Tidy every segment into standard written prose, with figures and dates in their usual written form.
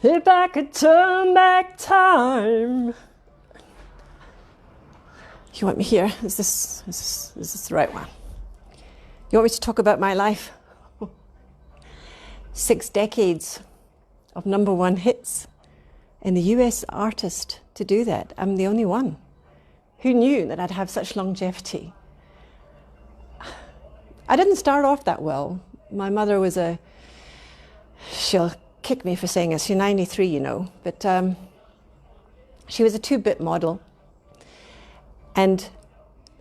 If I could turn back time. You want me here? Is this the right one? You want me to talk about my life? 6 decades of #1 hits. And the US artist to do that. I'm the only one. Who knew that I'd have such longevity? I didn't start off that well. My mother was she'll kick me for saying this, she's 93, you know, but she was a 2-bit model. And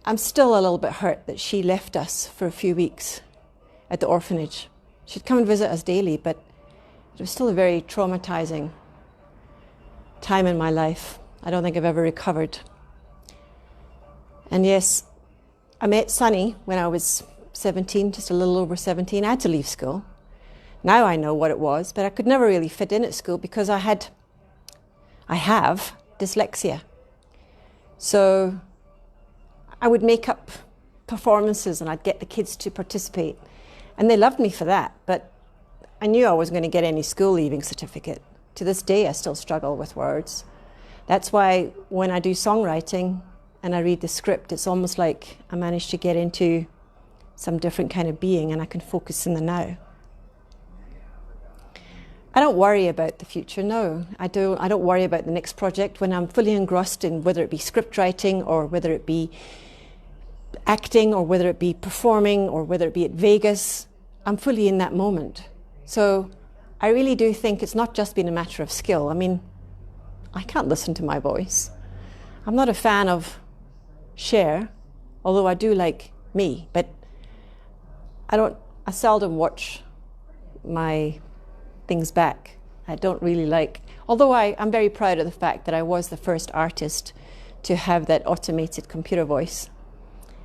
I'm still a little bit hurt that she left us for a few weeks at the orphanage. She'd come and visit us daily, but it was still a very traumatizing time in my life. I don't think I've ever recovered. And yes, I met Sonny when I was 17, just a little over 17. I had to leave school. Now I know what it was, but I could never really fit in at school because I have dyslexia. So I would make up performances and I'd get the kids to participate. And they loved me for that, but I knew I wasn't going to get any school leaving certificate. To this day, I still struggle with words. That's why when I do songwriting and I read the script, it's almost like I managed to get into some different kind of being and I can focus in the now. I don't worry about the future, no. I don't worry about the next project when I'm fully engrossed in whether it be script writing or whether it be acting or whether it be performing or whether it be at Vegas. I'm fully in that moment. So I really do think it's not just been a matter of skill. I mean, I can't listen to my voice. I'm not a fan of Cher, although I do like me, but I seldom watch my things back. I don't really like, although I'm very proud of the fact that I was the first artist to have that automated computer voice.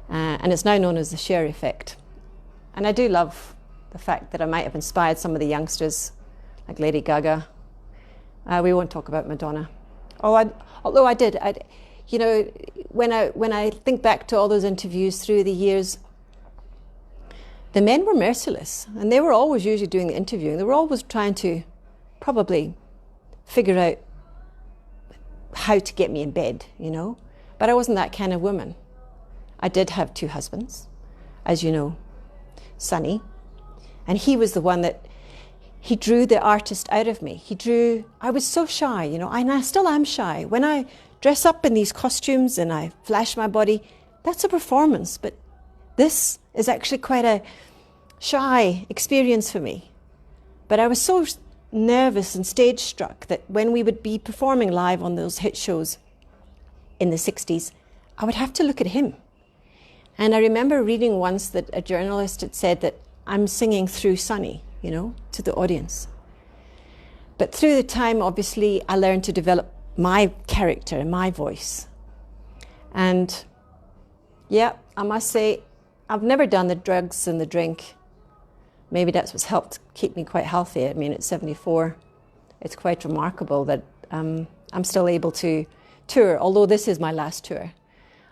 And it's now known as the Cher effect. And I do love the fact that I might have inspired some of the youngsters, like Lady Gaga. We won't talk about Madonna. Although I did. You know, when I think back to all those interviews through the years, the men were merciless, and they were always usually doing the interviewing. They were always trying to probably figure out how to get me in bed, you know. But I wasn't that kind of woman. I did have 2 husbands, as you know, Sonny. And he was the one that, he drew the artist out of me. I was so shy, you know, and I still am shy. When I dress up in these costumes and I flash my body, that's a performance. But this is actually quite a shy experience for me. But I was so nervous and stage struck that when we would be performing live on those hit shows in the 60s, I would have to look at him. And I remember reading once that a journalist had said that I'm singing through Sonny, you know, to the audience. But through the time, obviously, I learned to develop my character and my voice. And yeah, I must say, I've never done the drugs and the drink. Maybe that's what's helped keep me quite healthy. I mean, at 74, it's quite remarkable that I'm still able to tour, although this is my last tour.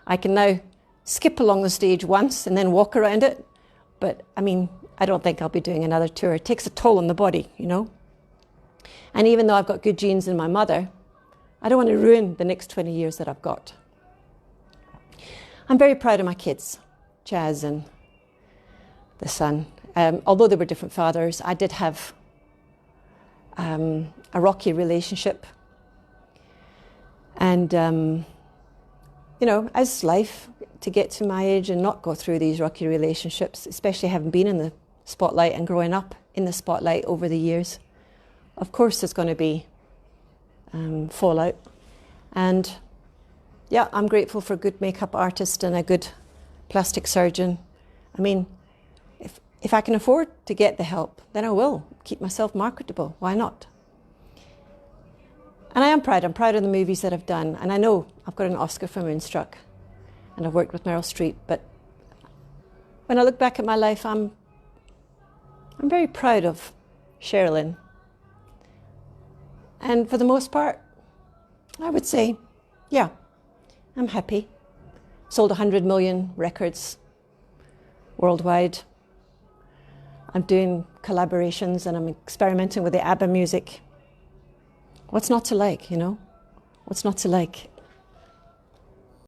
I can now skip along the stage once and then walk around it. But I mean, I don't think I'll be doing another tour. It takes a toll on the body, you know. And even though I've got good genes in my mother, I don't want to ruin the next 20 years that I've got. I'm very proud of my kids, Chaz and the son. Although they were different fathers, I did have a rocky relationship. And, you know, as life, to get to my age and not go through these rocky relationships, especially having been in the spotlight and growing up in the spotlight over the years, of course there's going to be fallout. And yeah, I'm grateful for a good makeup artist and a good plastic surgeon. I mean, if I can afford to get the help, then I will keep myself marketable. Why not? And I am proud. I'm proud of the movies that I've done. And I know I've got an Oscar for Moonstruck. And I've worked with Meryl Streep. But when I look back at my life, I'm very proud of Sherilyn. And for the most part, I would say, yeah, I'm happy. Sold 100 million records worldwide. I'm doing collaborations and I'm experimenting with the ABBA music. What's not to like, you know? What's not to like?